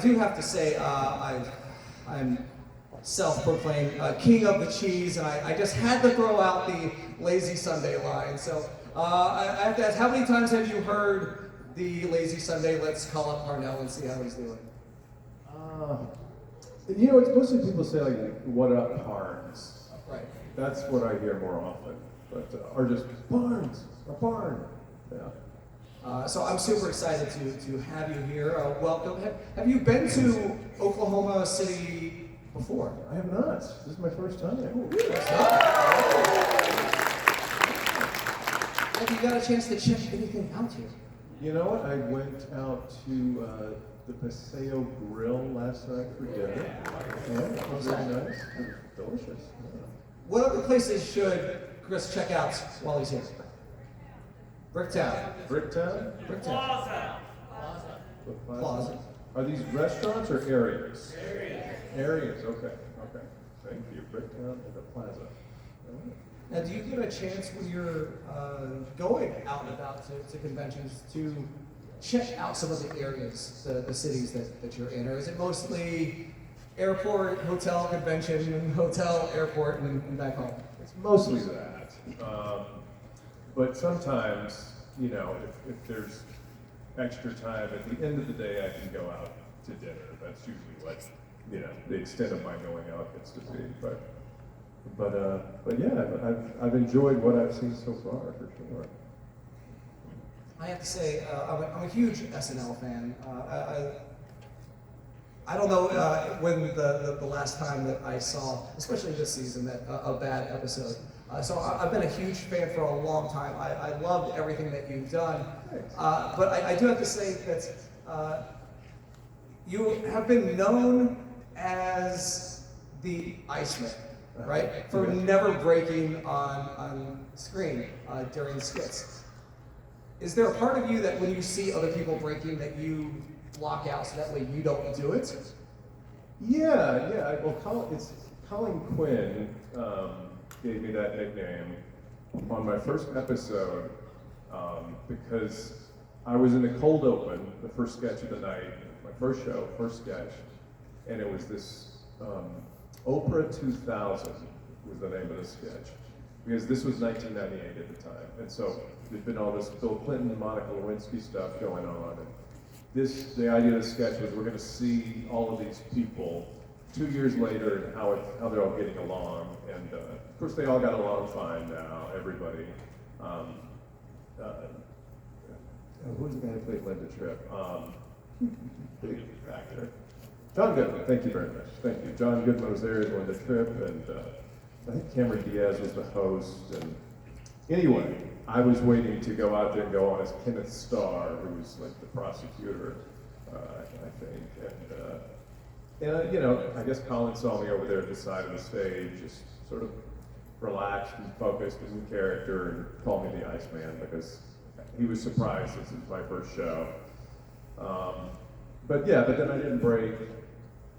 do have to say, I'm self-proclaimed king of the cheese, and I just had to throw out the Lazy Sunday line. So I have to ask, how many times have you heard the Lazy Sunday, let's call up Parnell and see how he's doing? You know, it's mostly people say, like, what up, Parns? Right. That's what I hear more often. But, or just, Barnes, a barn. Yeah. So I'm super excited to have you here. Welcome. Have you been to Oklahoma City before? I have not. This is my first time. Have you got a chance to check anything out here? You know what? I went out to the Paseo Grill last night for dinner. Yeah, it was very nice. It was delicious. Yeah. What other places should Chris check out while he's here? Bricktown. Bricktown? Bricktown. Plaza. Are these restaurants or areas? Areas, okay. Thank you. Bricktown and the Plaza. Now, do you get a chance when you're going out and about to conventions to check out some of the areas, the cities that you're in? Or is it mostly airport, hotel, convention, hotel, airport, and back home? It's mostly that. But sometimes, you know, if there's extra time, at the end of the day, I can go out to dinner. That's usually what, you know, the extent of my going out gets to be. But yeah, I've enjoyed what I've seen so far, for sure. I have to say, I'm a huge SNL fan. I don't know when the last time that I saw, especially this season, that a bad episode. So I've been a huge fan for a long time. I loved everything that you've done. But I do have to say that you have been known as the Iceman, right? For never breaking on screen during the skits. Is there a part of you that when you see other people breaking that you block out so that way you don't do it? Yeah. Well, Colin Quinn gave me that nickname on my first episode because I was in the cold open, the first sketch of the night, my first show, first sketch, and it was this Oprah 2000 was the name of the sketch, because this was 1998 at the time, and so there'd been all this Bill Clinton, Monica Lewinsky stuff going on, and the idea of the sketch was we're going to see all of these people 2 years later and how they're all getting along, and of course they all got along fine now, everybody. Who's the guy who played Linda Tripp? Big actor. John Goodman, thank you very much. Thank you. John Goodman was there as Linda Tripp, and I think Cameron Diaz was the host. And anyway, I was waiting to go out there and go on as Kenneth Starr, who was like the prosecutor, I think. And you know, I guess Colin saw me over there at the side of the stage, just sort of relaxed and focused in character, and called me the Iceman because he was surprised this is my first show. But then I didn't break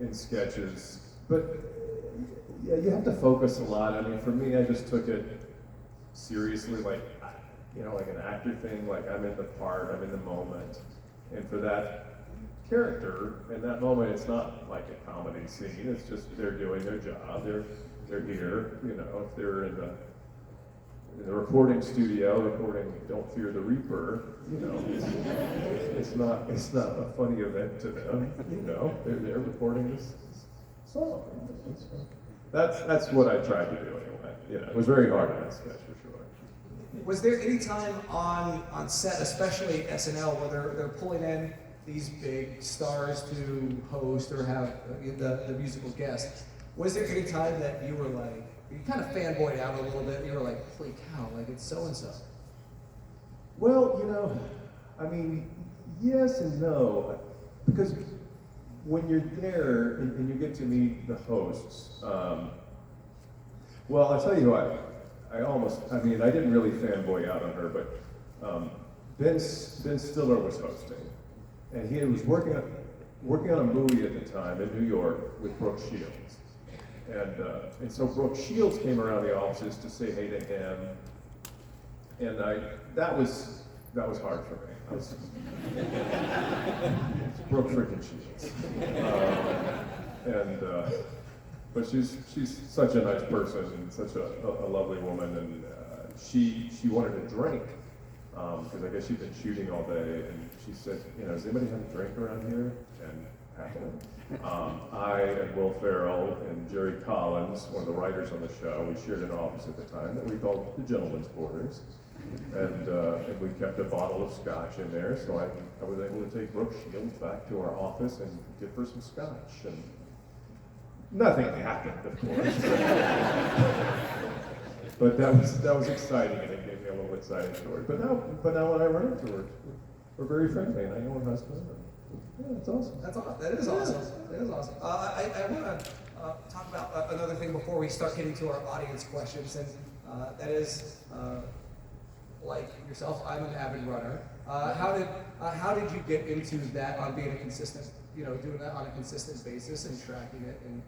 in sketches. But yeah, you have to focus a lot. I mean, for me, I just took it seriously, like, you know, like an actor thing, like I'm in the part, I'm in the moment. And for that character, in that moment, it's not like a comedy scene, it's just they're doing their job, they're here, you know, if they're in the recording studio recording Don't Fear the Reaper, you know, it's not a funny event to them, you know, they're recording this song. That's what I tried to do anyway. You know, it was very hard on that sketch for sure. Was there any time on set, especially SNL, where they're pulling in these big stars to host or have the musical guest? Was there any time that you were like, you kind of fanboyed out a little bit, and you were like, holy cow, like it's so-and-so? Well, you know, I mean, yes and no, because when you're there and you get to meet the hosts, well, I'll tell you what, I didn't really fanboy out on her, but Ben Stiller was hosting, and he was working on a movie at the time in New York with Brooke Shields. And so Brooke Shields came around the offices to say hey to him, and that was hard for me. Brooke freaking Shields. But she's such a nice person and such a lovely woman, and she wanted a drink because I guess she'd been shooting all day, and she said, does anybody have a drink around here? And happily, I and Will Ferrell and Jerry Collins, one of the writers on the show, we shared an office at the time that we called the Gentlemen's Quarters, and we kept a bottle of scotch in there, so I was able to take Brooke Shields back to our office and give her some scotch, and nothing happened, of course. But that was exciting, and it gave me a little exciting story. But now when I run into her, we're very friendly, and I know her husband. Yeah, that's awesome. That is awesome. That is awesome. I want to talk about another thing before we start getting to our audience questions, and that is, like yourself, I'm an avid runner. How did you get into that on being a consistent, doing that on a consistent basis and tracking it and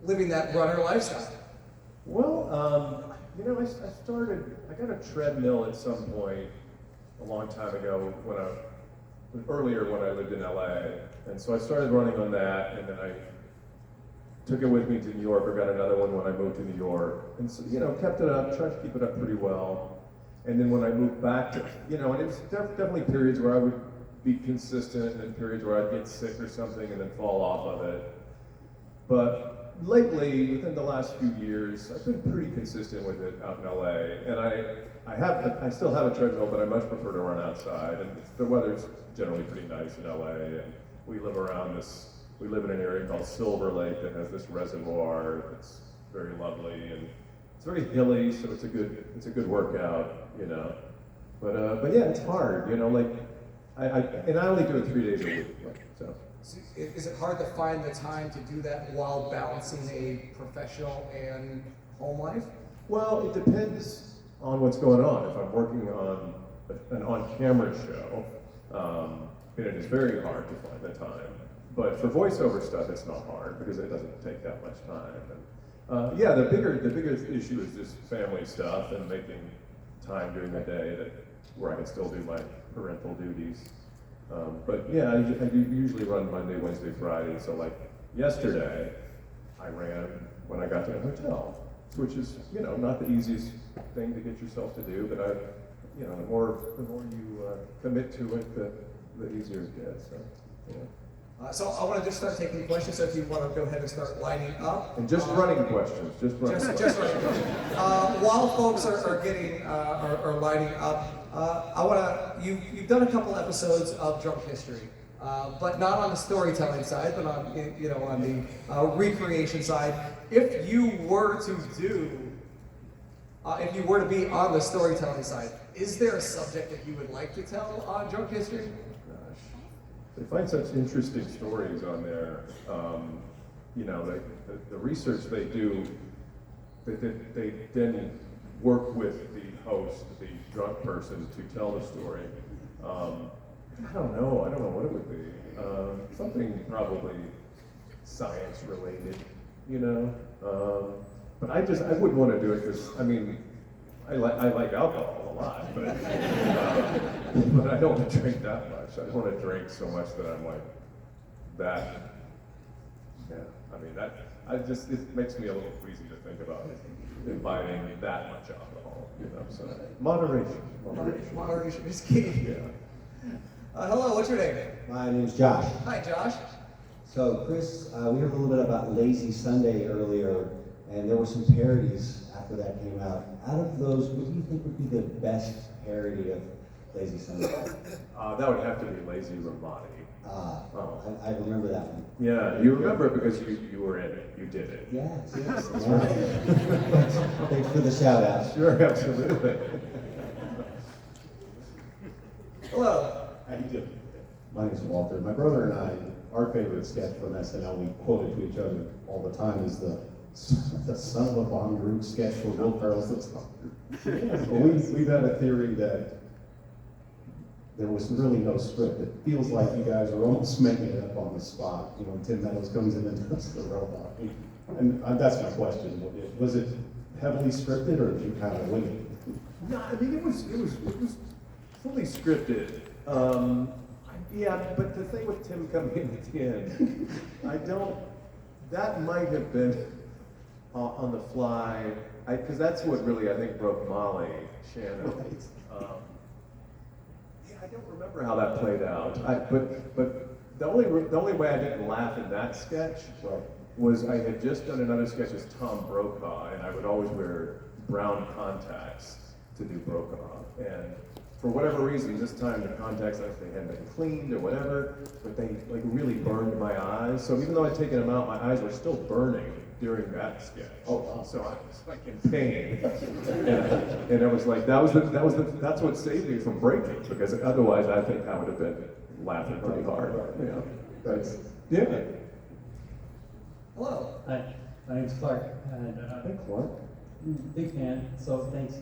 living that runner lifestyle? Well, I got a treadmill at some point a long time ago earlier when I lived in LA, and so I started running on that, and then I took it with me to New York, or got another one when I moved to New York, and so, kept it up, tried to keep it up pretty well, and then when I moved back to, and it was definitely periods where I would be consistent, and then periods where I'd get sick or something and then fall off of it, but lately, within the last few years, I've been pretty consistent with it out in LA, and I still have a treadmill, but I much prefer to run outside, and the weather's generally pretty nice in LA, and we live in an area called Silver Lake that has this reservoir that's very lovely, and it's very hilly, so it's a good workout, But yeah, it's hard, and I only do it 3 days a week, so. Is it hard to find the time to do that while balancing a professional and home life? Well, it depends on what's going on. If I'm working on an on-camera show, it is very hard to find the time. But for voiceover stuff, it's not hard because it doesn't take that much time. And, the bigger issue is just family stuff and making time during the day where I can still do my parental duties. But yeah, I usually run Monday, Wednesday, Friday. So like yesterday, I ran when I got to the hotel, which is not the easiest thing to get yourself to do. But the more you commit to it, the easier it gets. So, yeah. So I want to just start taking questions. So if you want to go ahead and start lining up, and just running questions, just running. Just running questions. While folks are lining up, I want to. You've done a couple episodes of Drunk History, but not on the storytelling side, but on on the recreation side. If you were to be on the storytelling side, is there a subject that you would like to tell on Drunk History? Gosh, they find such interesting stories on there. The research they do, they then work with the host, the drunk person, to tell the story. I don't know what it would be. Something probably science related, But I wouldn't want to do it because, I like alcohol a lot, but I don't want to drink that much. I don't want to drink so much that I'm like that. Yeah, it makes me a little queasy to think about imbibing that much alcohol, so moderation. Moderation is key. Yeah. Hello, what's your name? My name's Josh. Hi, Josh. So, Chris, we heard a little bit about Lazy Sunday earlier, and there were some parodies after that came out. Out of those, what do you think would be the best parody of Lazy Sunday? That would have to be Lazy Ramadi. I remember that one. Yeah, you remember it because you were in it. You did it. Yes. Thanks for the shout out. Sure, absolutely. Hello. How you doing? My name's Walter. My brother and I, our favorite sketch from SNL, we quote it to each other all the time, is the son of a bomb group sketch for Will Ferrell's The Bomb Group. Well, we've had a theory that there was really no script. It feels like you guys are almost making it up on the spot. Tim Meadows comes in and does the robot. And that's my question. Was it heavily scripted, or did you kind of wing it? No, it was fully scripted. Yeah, but the thing with Tim coming in at the end, that might have been on the fly, because that's what really, I think, broke Molly Shannon. Yeah, I don't remember how that played out. But the only way I didn't laugh in that sketch was I had just done another sketch as Tom Brokaw, and I would always wear brown contacts to do Brokaw. And for whatever reason, this time the contacts, I don't know if they hadn't been cleaned or whatever, but they like really burned my eyes. So even though I'd taken them out, my eyes were still burning during that sketch. Oh, wow. So I was like in pain, and I was like, that's what saved me from breaking, because otherwise I think I would have been laughing pretty hard. Yeah, that's yeah. Hello. Hi, my name's Clark, and Hey, Clark. big fan, so thanks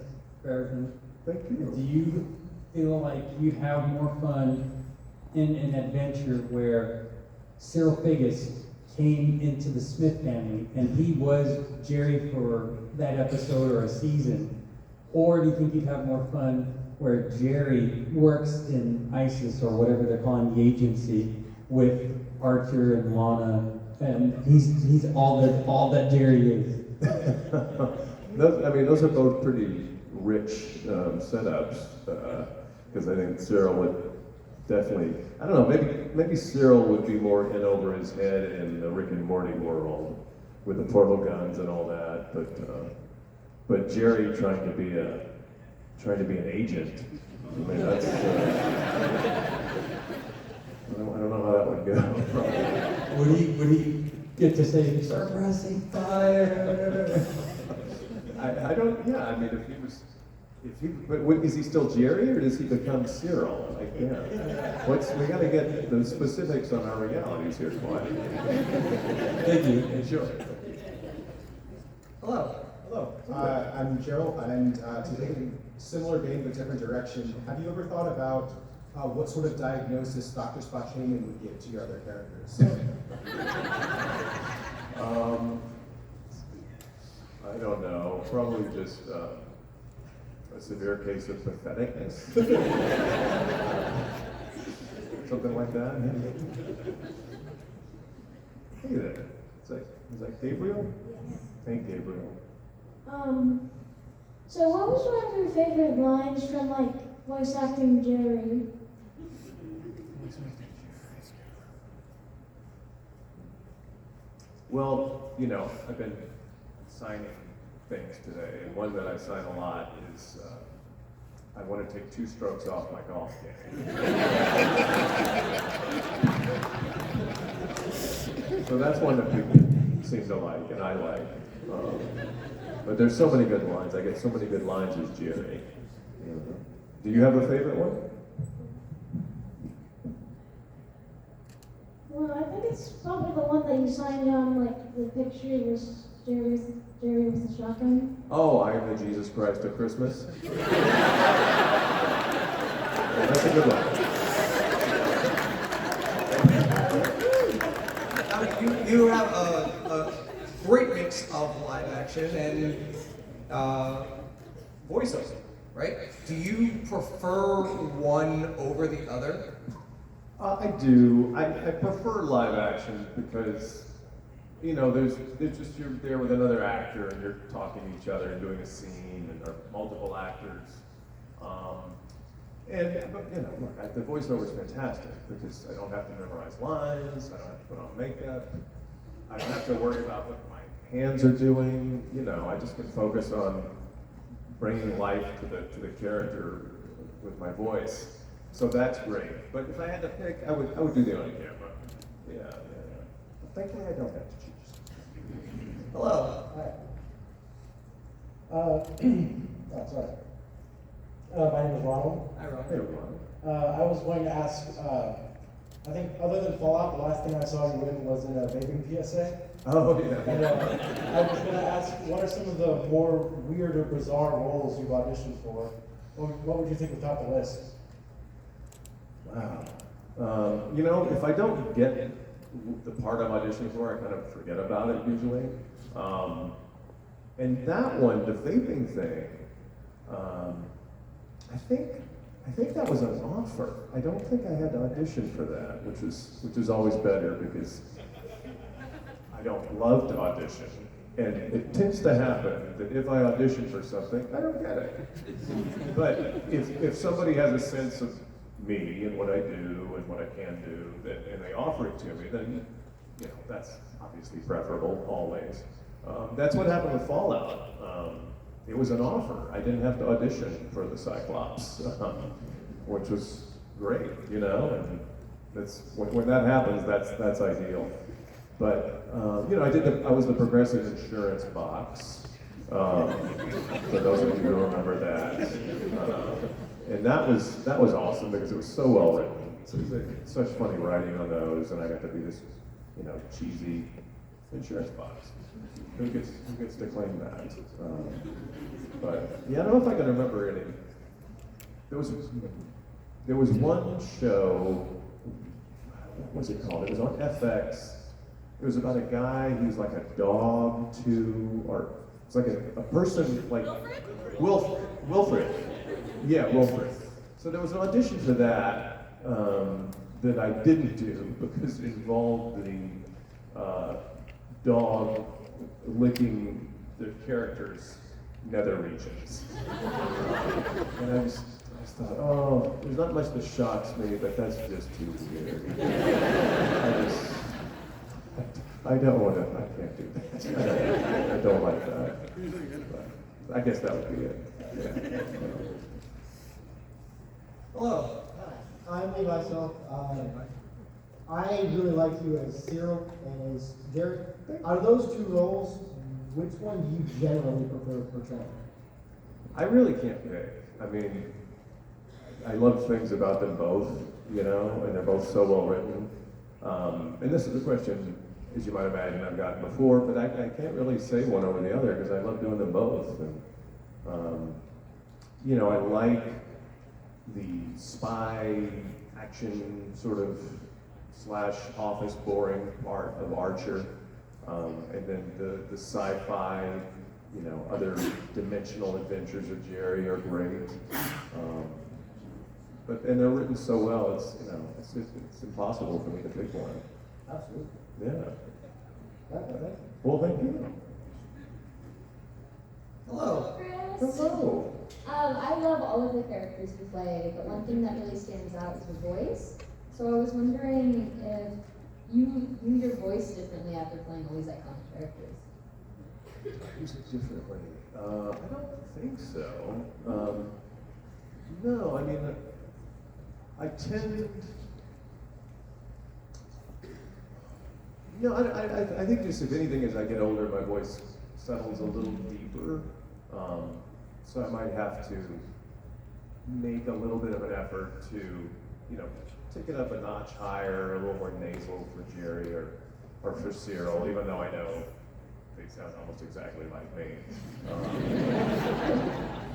for everything. Thank Do you. you feel like you have more fun in an adventure where Cyril Figgis came into the Smith family and he was Jerry for that episode or a season? Or do you think you'd have more fun where Jerry works in ISIS or whatever they're calling the agency with Archer and Lana, and he's all that Jerry is? Those are both pretty rich setups, because I think Cyril would definitely, I don't know, maybe Cyril would be more in over his head in the Rick and Morty world with the portal guns and all that, but Jerry trying to be an agent, I mean, that's, I don't know how that would go. Would he get to say, "Suppressing fire"? I don't, yeah, I mean, is he still Jerry, or does he become Cyril? Like, yeah. We gotta get the specifics on our realities here, Clyde. Thank you. Sure. Hello. Hello, I'm Gerald, and to take a similar vein but different direction, have you ever thought about what sort of diagnosis Dr. Spot Shaman would give to your other characters? I don't know, probably just a severe case of patheticness. Something like that. Hey there, is that Gabriel? Hey, Gabriel. So what was one of your favorite lines from, like, voice acting Jerry? Well, I've been signing things today, and one that I sign a lot is, I want to take 2 strokes off my golf game. So that's one that people seem to like, and I like. But there's so many good lines. I get so many good lines as Jerry. Do you have a favorite one? Well, I think it's probably the one that you signed on, like, the picture was Jerry with the shotgun. Oh, I am the Jesus Christ of Christmas. Well, that's a good one. You have a great mix of live action and voiceover, right? Do you prefer one over the other? I do. I prefer live action because, there's just, you're there with another actor and you're talking to each other and doing a scene, and there are multiple actors. Look, the voiceover is fantastic because I don't have to memorize lines, I don't have to put on makeup, I don't have to worry about what my hands are doing. I just can focus on bringing life to the character with my voice. So that's great. But if I had to pick, I would do the on camera. Yeah. Thankfully, I don't have to choose. Hello. Sorry. My name is Ronald. Hi, Ron. Hey, Ron. I was going to ask, I think other than Fallout, the last thing I saw you in was in a vaping PSA. Oh, And yeah. I was going to ask, what are some of the more weird or bizarre roles you've auditioned for? What would you think would top the list? Wow. If I don't get the part I'm auditioning for, I kind of forget about it usually. And that one, the vaping thing, I think I think that was an offer. I don't think I had to audition for that, which is always better because I don't love to audition. And it tends to happen that if I audition for something, I don't get it. But if somebody has a sense of me and what I do and what I can do, and they offer it to me, then that's obviously preferable always. That's what happened with Fallout. It was an offer. I didn't have to audition for the Cyclops, which was great, and that's when that happens. That's ideal. But I was the Progressive Insurance box. For those of you who remember that, and that was awesome because it was so well written. So it was such funny writing on those, and I got to be this, cheesy insurance box. Who gets to claim that? But yeah, I don't know if I can remember any. There was one show. What was it called? It was on FX. It was about a guy who's like a dog too, or it's like a person like Wilfred. Yeah, Wilfred. So there was an audition for that that I didn't do because it involved the dog licking the character's nether regions. And I just thought, oh, there's not much that shocks me, but that's just too weird. I don't want to, I can't do that. I don't like that. But I guess that would be it. Yeah. Hello. Hi, I'm Levi Self. I really like you as Cyril and as Jerry. Out of those two roles, which one do you generally prefer portraying? I really can't pick. I mean, I love things about them both, and they're both so well written. And this is a question, as you might imagine, I've gotten before, but I can't really say one over the other because I love doing them both. And, I like the spy action sort of / office boring part of Archer. And then the sci-fi, other dimensional adventures of Jerry are great. And they're written so well, it's impossible for me to pick one. Absolutely. Yeah. Okay. Well, thank you. Hello. Chris. Hello. I love all of the characters you play, but one thing that really stands out is your voice. So I was wondering if you use your voice differently after playing all these iconic characters. Use it differently. I don't think so. No, I mean, I tend. I think just if anything, as I get older, my voice settles a little deeper. So I might have to make a little bit of an effort to, take it up a notch higher, a little more nasal for Jerry or for Cyril, even though I know they sound almost exactly like me.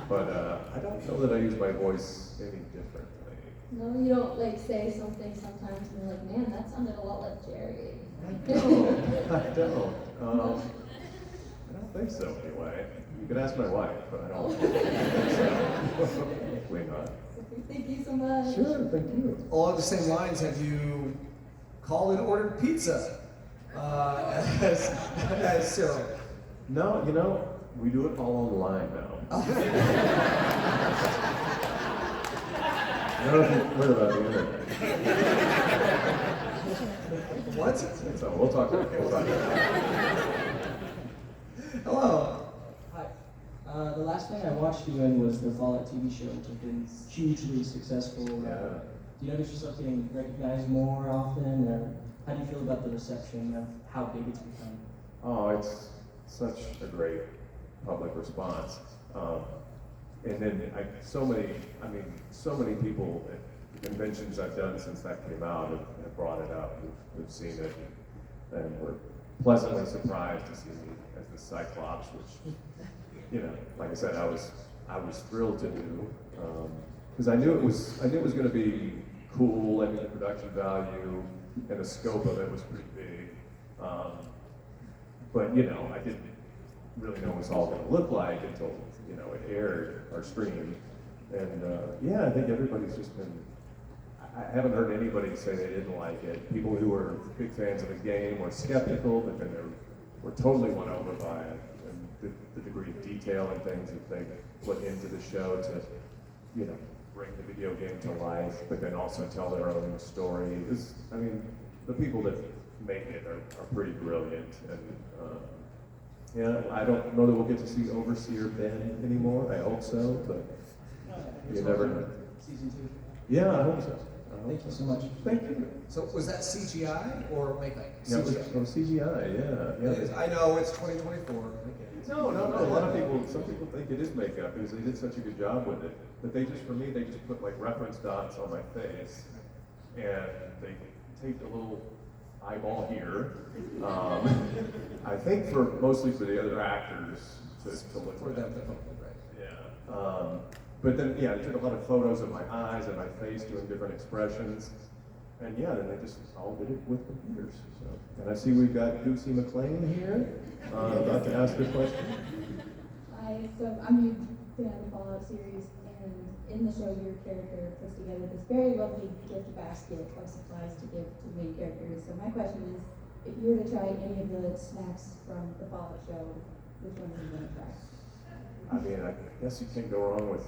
But I don't know that I use my voice any differently. No, you don't say something sometimes and you're like, man, that sounded a lot like Jerry. I don't. I don't think so anyway. You could ask my wife, but I don't think so. Hopefully not. Thank you so much. Sure, thank you. Along the same lines, have you called and ordered pizza as Cyril? No, we do it all online now. I don't know if you've heard about the internet. What? So we'll talk about it. Hello. Hi. The last thing I watched you in was the Fallout TV show, which has been hugely successful. Yeah. Do you notice yourself getting recognized more often, or how do you feel about the reception of how big it's become? Oh, it's such a great public response. And then so many people at the conventions I've done since that came out have brought it up, who've seen it, and were pleasantly surprised to see me as the Cyclops, which, like I said, I was thrilled to do, because I knew it was going to be cool. I mean, the production value and the scope of it was pretty big, but I didn't really know what it was all going to look like until it aired or streamed. And yeah, I think everybody's just been, I haven't heard anybody say they didn't like it. People who were big fans of the game were skeptical, but then were totally won over by it. And the degree of detail and things that they put into the show to, you know, bring the video game to life, but then also tell their own story. I mean, the people that make it are pretty brilliant. And yeah, I don't know that we'll get to see Overseer Ben anymore. I hope so, but you never know. Season 2. Yeah, I hope so. Thank you so much. Thank you. So was that CGI or makeup? Yeah, it was CGI. from CGI, yeah. It is. I know it's 2024. No. A lot of people, some people think it is makeup because they did such a good job with it. But for me, they just put like reference dots on my face and they taped a little eyeball here. I think mostly for the other actors to look For at. them to hopefully, right? Yeah. But then, yeah, they took a lot of photos of my eyes and my face doing different expressions. And yeah, then they just all did it with computers. So, and I see we've got Goosey McLean here. About to ask a question. Hi, so I'm a huge fan of the Fallout series, and in the show, your character puts together this very lovely gift basket of supplies to give to the main characters. So my question is, if you were to try any of the snacks from the Fallout show, which one are you going to try? I mean, I guess you can't go wrong with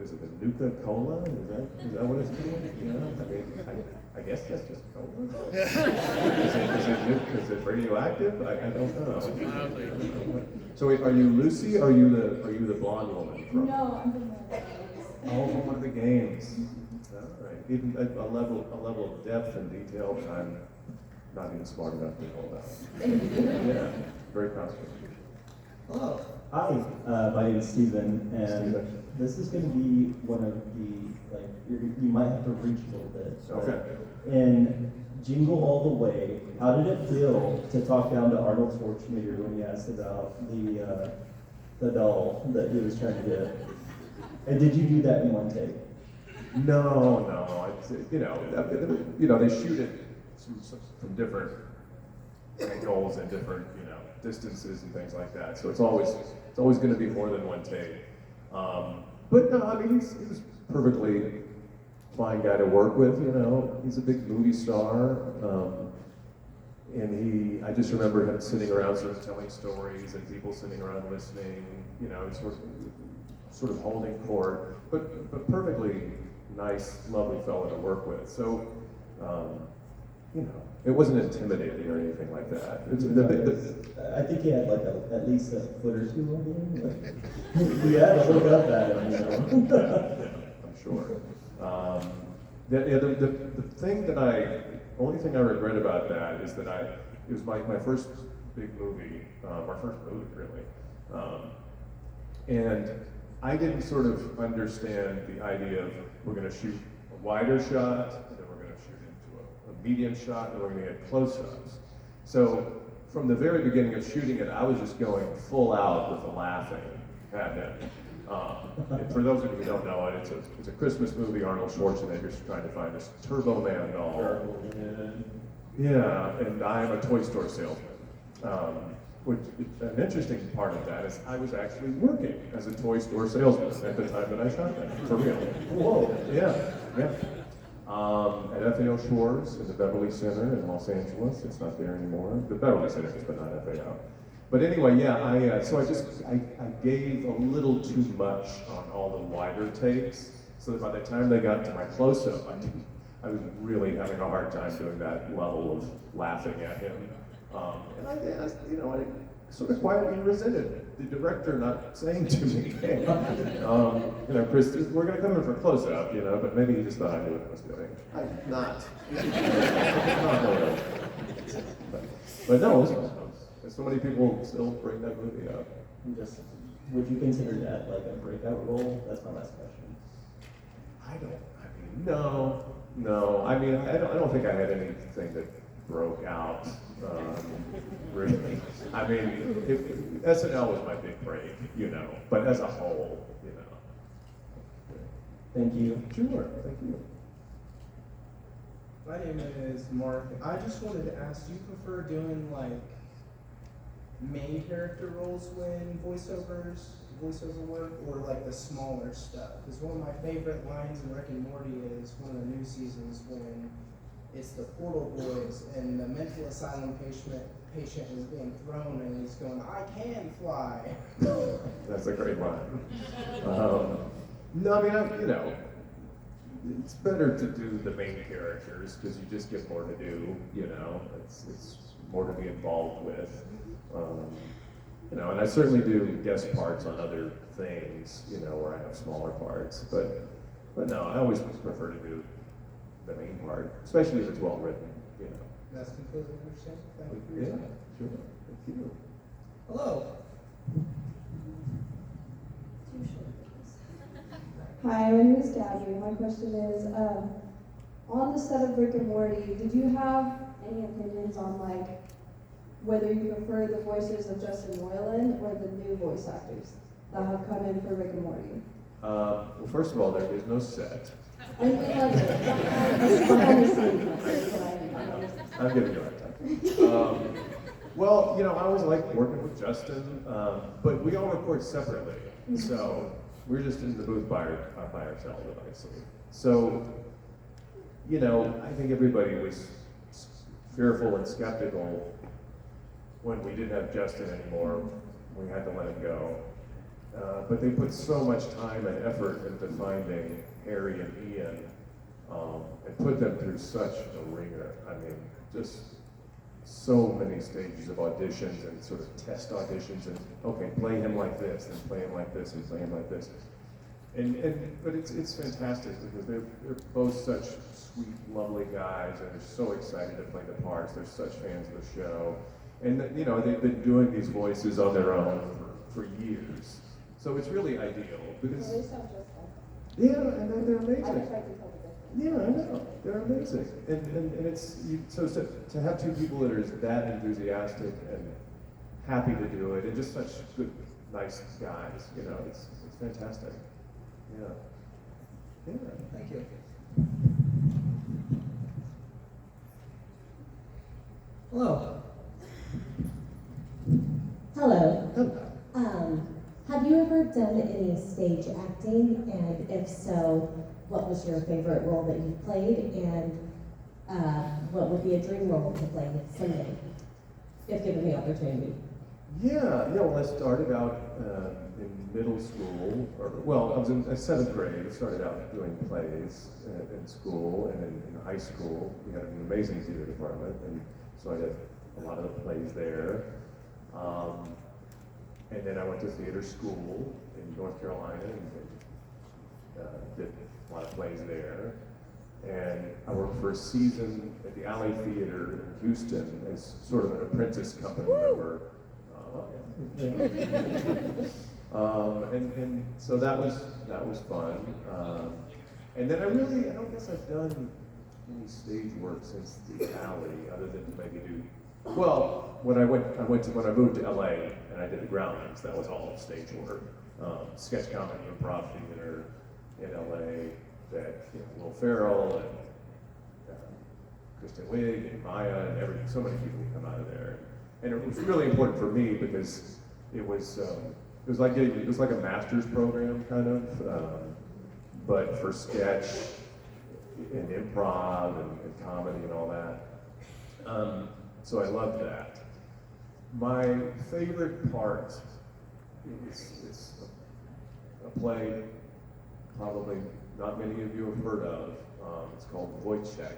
is it the Nuka Cola? Is that what it's called? You know, I mean, I guess that's just cola. Is it radioactive? I don't know. So wait, are you Lucy? Or are you the blonde woman? No, I'm from the Oh, from one of the games. All right. Even a level of depth and detail that I'm not even smart enough to know about. Yeah, very controversial. Hello. Hi, my name is Steven, and Steven. this is going to be one of the, like, you might have to reach a little bit. Okay. In Jingle All the Way, how did it feel to talk down to Arnold Schwarzenegger when he asked about the doll that he was trying to get? And did you do that in one take? No. They shoot it from different angles and different, distances and things like that. So it's always going to be more than one take. But no, I mean, he was perfectly fine guy to work with. He's a big movie star, and I just remember him sitting around, sort of telling stories, and people sitting around listening. Sort of holding court, but perfectly nice, lovely fellow to work with. So, it wasn't intimidating or anything like that. I think he had like at least a foot or two on him. We had to look up at him. I'm sure. The thing only thing I regret about that is that it was my first big movie, our first movie really, and I didn't sort of understand the idea of we're going to shoot a wider shot, and then we're going to shoot into a medium shot, and we're going to get close-ups. So from the very beginning of shooting it, I was just going full out with the laughing at him. And for those of you who don't know it, it's a Christmas movie. Arnold Schwarzenegger's trying to find this Turbo Man doll. Yeah, and I am a toy store salesman. Which an interesting part of that is I was actually working as a toy store salesman at the time that I shot that, for real. Whoa, yeah. At FAO Shores in the Beverly Center in Los Angeles. It's not there anymore. The Beverly Center is, but not FAO. But anyway, yeah, I gave a little too much on all the wider takes, so that by the time they got to my close-up, I was really having a hard time doing that level of laughing at him. And I sort of quietly resented the director not saying to me, hey, Chris, we're going to come in for a close-up, but maybe he just thought I knew what I was doing. I'm not. But no, it was fun. So many people still bring that movie up. Would you consider that like a breakout role? That's my last question. No. I mean, I don't think I had anything that broke out. Really. I mean, SNL was my big break, but as a whole, Thank you. Sure, thank you. My name is Mark. I just wanted to ask, do you prefer doing like main character roles when voiceovers voiceover work or like the smaller stuff? Because one of my favorite lines in Rick and Morty is one of the new seasons when it's the portal boys and the mental asylum patient is being thrown and he's going, I can fly. That's a great line. No, I mean, you know, it's better to do the main characters because you just get more to do, you know, it's more to be involved with. You know, and I certainly do guest parts on other things, you know, where I have smaller parts, but no, I always prefer to do the main part, especially if it's well written, you know. That's completely understandable. Thank you for your Yeah, time. sure, thank you. Hello. Hi, my name is Gabby. My question is, on the set of Rick and Morty, did you have any opinions on like whether you prefer the voices of Justin Roiland or the new voice actors that have come in for Rick and Morty? Well, first of all, there is no set. I mean, like, behind the scenes, that's what I mean. I'm giving you a hard time. Well, you know, I always like working with Justin, but we all record separately, so we're just in the booth by ourselves, obviously. So, you know, I think everybody was fearful and skeptical when we didn't have Justin anymore. We had to let him go. But they put so much time and effort into finding Harry and Ian, and put them through such a ringer. I mean, just so many stages of auditions and sort of test auditions and, okay, play him like this, and play him like this, and play him like this. But it's fantastic because they're both such sweet, lovely guys, and they're so excited to play the parts. They're such fans of the show. And, you know, they've been doing these voices on their own for years. So it's really ideal because, They sound just like yeah, and they're I amazing. tried to tell the difference. Yeah, I know. They're amazing. And it's, so to have two people that are that enthusiastic and happy to do it, and just such good, nice guys, you know, it's fantastic. Yeah. Yeah. Thank you. Hello. Hello. Hello. Have you ever done any stage acting? And if so, what was your favorite role that you played? And what would be a dream role to play someday, if given the opportunity? Yeah, well, I started out in middle school, I was in 7th grade. I started out doing plays in school, and in high school, we had an amazing theater department, and so I did a lot of the plays there. And then I went to theater school in North Carolina and did a lot of plays there. And I worked for a season at the Alley Theater in Houston as sort of an apprentice company member. And so that was fun. And then I don't guess I've done any stage work since the Alley, other than to maybe do. Well, when I moved to LA and I did the Groundlings, that was all stage work, sketch comedy, improv theater in LA. That, you know, Will Ferrell and Kristen Wiig and Maya and so many people come out of there, and it was really important for me because it was like a master's program kind of, but for sketch and improv and comedy and all that. So I loved that. My favorite part is a play probably not many of you have heard of. It's called Voice Check.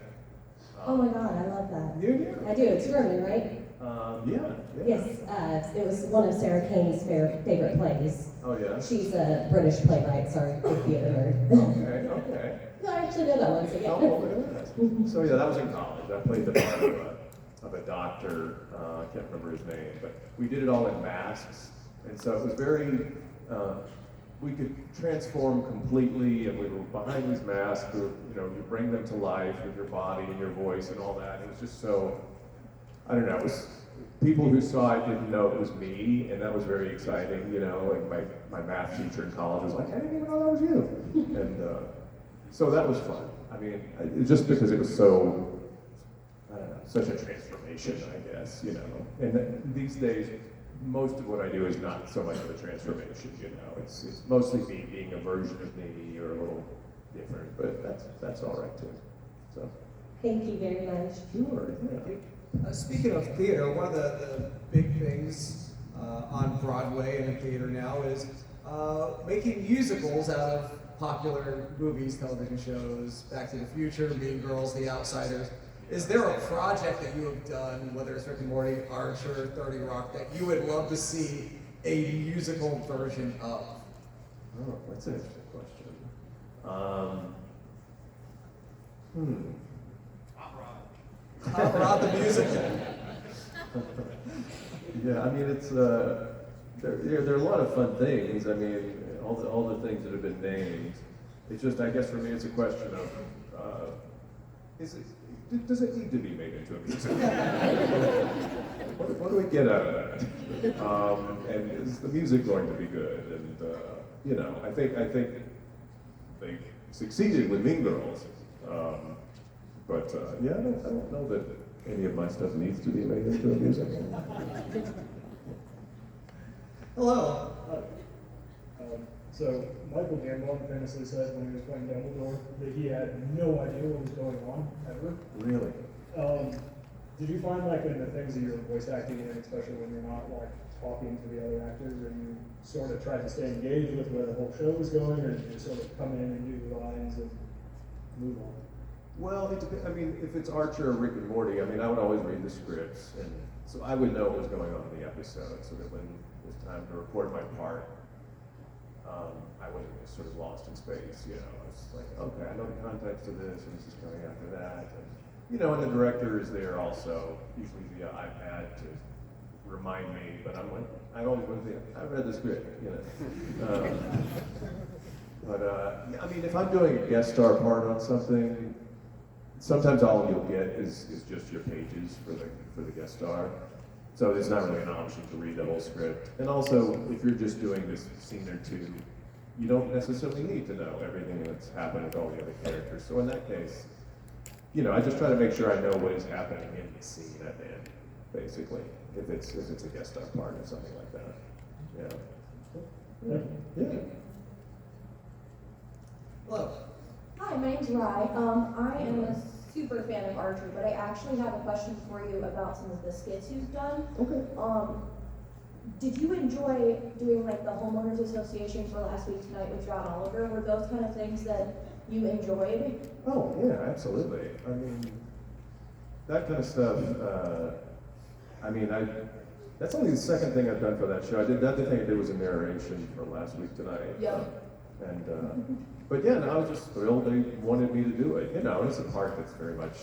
Oh my God, I love that. You do? I do. It's German, right? Yeah. Yes, it was one of Sarah Kane's favorite plays. Oh yeah? She's a British playwright, sorry, big theater nerd. Okay. No, I actually know that one, so yeah. Oh, look at that. So yeah, that was in college. I played the part of a doctor, I can't remember his name, but we did it all in masks. And so it was very, we could transform completely, and we were behind these masks. You bring them to life with your body and your voice and all that. It was just so, I don't know, it was, people who saw it didn't know it was me, and that was very exciting, you know, like my math teacher in college was like, I didn't even know that was you. And so that was fun. I mean, just because it was so, I don't know, such a transformation, I guess, you know. And these days, most of what I do is not so much of a transformation, you know. It's mostly me being a version of me or a little different, but that's all right too. So. Thank you very much. Sure. Thank you. Speaking of theater, one of the big things on Broadway and in theater now is making musicals out of popular movies, television shows, Back to the Future, Mean Girls, The Outsiders. Is there a project that you have done, whether it's Rick and Morty, Archer, 30 Rock, that you would love to see a musical version of? Oh, that's an interesting question. Hot Rod the musical. Yeah, I mean, it's there are a lot of fun things. I mean, all the things that have been named. It's just, I guess, for me, it's a question of does it need to be made into a musical? what do we get out of that? And is the music going to be good? And you know, I think they succeeded with Mean Girls. But yeah, I don't know that any of my stuff needs to be made into a musical. Hello. So Michael Gambon famously said when he was playing Dumbledore that he had no idea what was going on ever. Really? Did you find like in the things that you're voice acting in, especially when you're not like talking to the other actors, or you sort of tried to stay engaged with where the whole show was going, or did you sort of come in and do the lines and move on? Well, I mean, if it's Archer or Rick and Morty, I mean, I would always read the scripts, and so I would know what was going on in the episode, so that when it was time to record my part, I wasn't just sort of lost in space, you know. It's like, okay, I know the context of this, and this is coming after that, and you know, and the director is there also, usually via iPad to remind me, but I'm like, I always went there, I read the script, you know. But yeah, I mean, if I'm doing a guest star part on something, sometimes all you'll get is just your pages for the guest star. So there's not really an option to read the whole script. And also, if you're just doing this scene or two, you don't necessarily need to know everything that's happened with all the other characters. So in that case, you know, I just try to make sure I know what is happening in the scene at the end, basically, if it's a guest star part or something like that. Yeah. Yeah. Hello. Hi, my name's Rye. I am a super fan of Archer, but I actually have a question for you about some of the skits you've done. Okay. Did you enjoy doing like the homeowners association for Last Week Tonight with John Oliver? Were those kind of things that you enjoyed? Oh yeah, absolutely. I mean, that kind of stuff. I mean, that's only the second thing I've done for that show. The other thing I did was a narration for Last Week Tonight. Yeah. And but yeah, no, I was just thrilled they wanted me to do it. You know, it's a part that's very much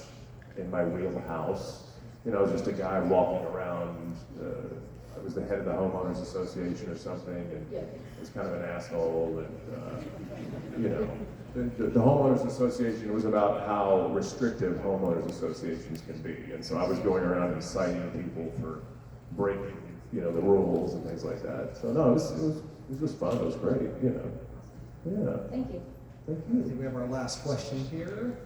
in my wheelhouse. You know, I was just a guy walking around. I was the head of the homeowners association or something, and was kind of an asshole. And you know, the homeowners association was about how restrictive homeowners associations can be, and so I was going around and citing people for breaking, you know, the rules and things like that. So no, it was just fun. It was great. You know. Yeah. Thank you. Thank I you. think we have our last question here.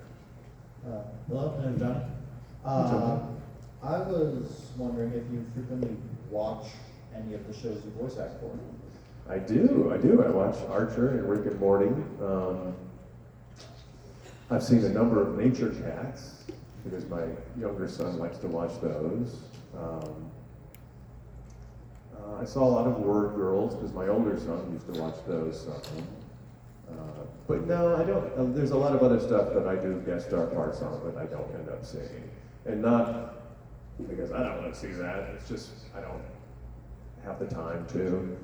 Hello, I'm John. John. I was wondering if you frequently watch any of the shows you voice act for. I do. I watch Archer and Rick and Morty. I've seen a number of Nature Cats because my younger son likes to watch those. I saw a lot of Word Girls because my older son used to watch those. But no, I don't. There's a lot of other stuff that I do guest star parts on that I don't end up seeing, and not because I don't want to see that. It's just I don't have the time to.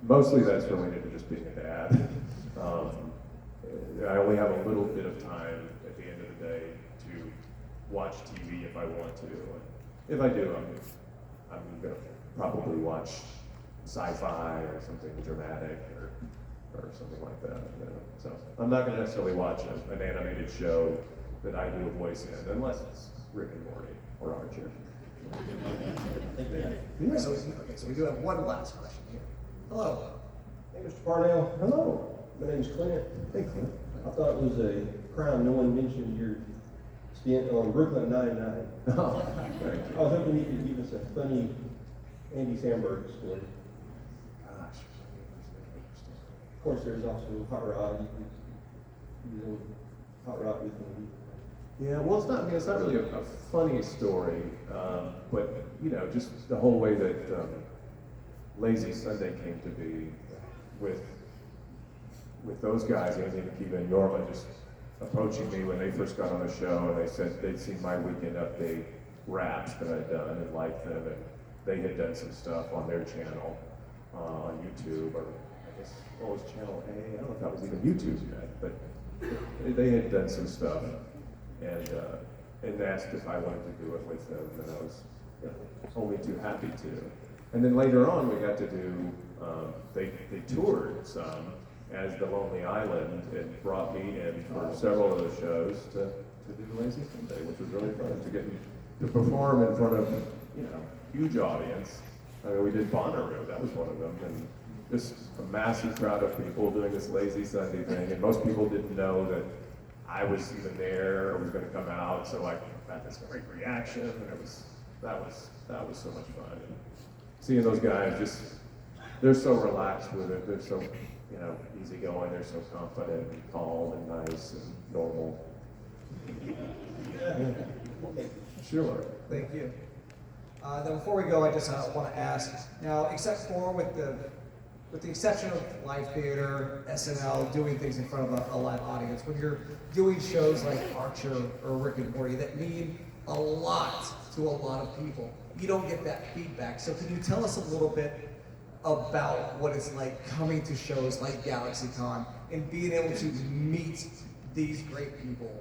Mostly that's related to just being a dad. I only have a little bit of time at the end of the day to watch TV if I want to. And if I do, I'm gonna probably watch sci-fi or something dramatic or something like that. You know? So I'm not going to necessarily watch an animated show that I do a voice in, unless it's Rick and Morty or Archer. Yeah. So we do have one last question here. Hello. Hey, Mr. Parnell. Hello. My name's Clint. Hey, Clint. I thought it was a crime no one mentioned your stint on Brooklyn 99. Oh, thank I was hoping you could give us a funny Andy Samberg's story. Gosh. Of course, there's also Hot Rod. You know, Hot Rod with me. Yeah, well, it's not. I mean, it's not really a funny story, but you know, just the whole way that Lazy Sunday came to be, with those guys, Andy and Akiva and Yorma, just approaching me when they first got on the show, and they said they'd seen my Weekend Update raps that I'd done and liked them, and they had done some stuff on their channel on YouTube, or I guess what was Channel A? I don't know if that was even YouTube yet, but they had done some stuff. And asked if I wanted to do it with them, and I was only too happy to. And then later on, we got to do, they toured some as The Lonely Island, and brought me in for several of those shows to do Lazy Sunday, which was really fun, to perform in front of, you know, huge audience. I mean, we did Bonnaroo, that was one of them, and just a massive crowd of people doing this Lazy Sunday thing, and most people didn't know that I was even there or was going to come out, so I got this great reaction, and that was so much fun. And seeing those guys, they're so relaxed with it, they're so, you know, easygoing, they're so confident and calm and nice and normal. Yeah. Sure. Thank you. Then before we go, I just want to ask, now, except for with the exception of live theater, SNL, doing things in front of a live audience, when you're doing shows like Archer or Rick and Morty that mean a lot to a lot of people, you don't get that feedback. So can you tell us a little bit about what it's like coming to shows like GalaxyCon and being able to meet these great people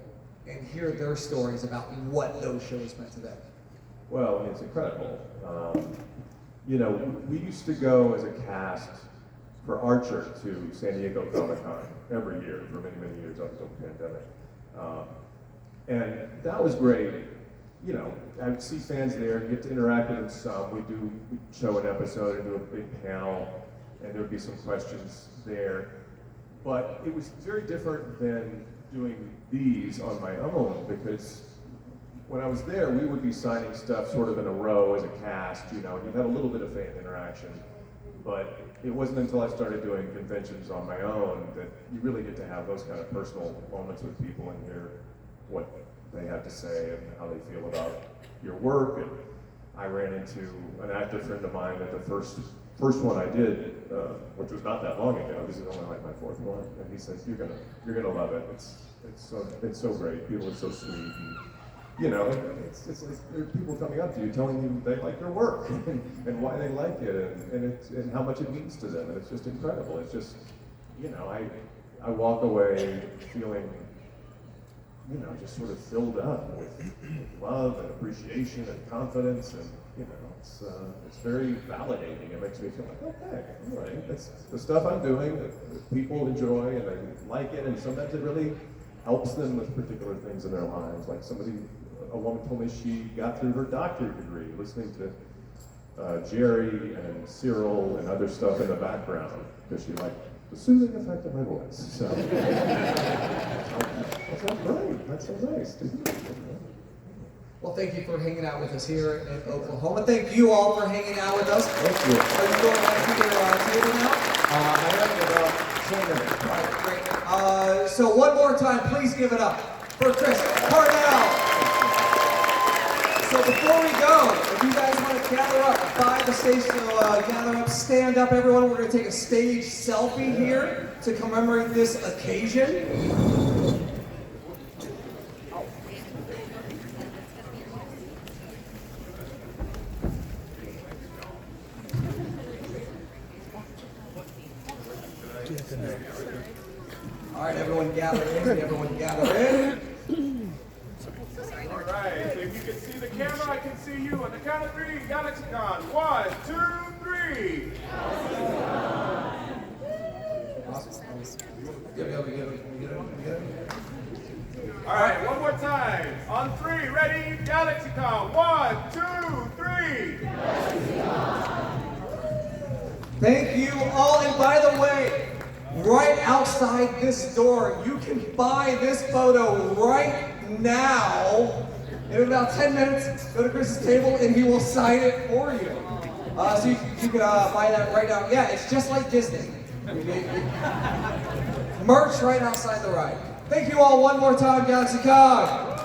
and hear their stories about what those shows meant to them? Well, it's incredible. You know, we used to go as a cast for Archer to San Diego Comic-Con every year for many, many years up until the pandemic. And that was great. You know, I would see fans there, get to interact with them some. We'd show an episode and do a big panel, and there would be some questions there. But it was very different than doing these on my own, because when I was there, we would be signing stuff sort of in a row as a cast, you know, and you had a little bit of fan interaction. But it wasn't until I started doing conventions on my own that you really get to have those kind of personal moments with people and hear what they have to say and how they feel about your work. And I ran into an actor friend of mine at the first one I did, which was not that long ago. This is only like my fourth one, and he says, "You're gonna love it. It's so great. People are so sweet." And, you know, it's like there are people coming up to you telling you they like your work and why they like it and how much it means to them, and it's just incredible. It's just, you know, I walk away feeling, you know, just sort of filled up with love and appreciation and confidence, and you know, it's very validating. It makes me feel like, okay, all right, that's the stuff I'm doing that people enjoy and they like it, and sometimes it really helps them with particular things in their lives. Like a woman told me she got through her doctorate degree listening to Jerry and Cyril and other stuff in the background because she liked the soothing effect of my voice. So that's great. That's so nice. Well, thank you for hanging out with us here in Oklahoma. Thank you all for hanging out with us. Thank you. Are you going back to your theater now? I am in about 10 minutes. All right, great. So one more time, please give it up for Chris Parnell. So before we go, if you guys want to gather up by the stage, gather up, stand up, everyone. We're going to take a stage selfie here to commemorate this occasion. All right, everyone gather in. Everyone gather in. All right, so if you can see the camera, I can see you. On the count of three, GalaxyCon. 1, 2, 3. All right, one more time. On 3, ready, GalaxyCon. 1, 2, 3. Thank you all, and by the way, right outside this door, you can buy this photo right now. In about 10 minutes, go to Chris's table and he will sign it for you. So you can buy that right now. Yeah, it's just like Disney. Merch right outside the ride. Thank you all one more time, GalaxyCon.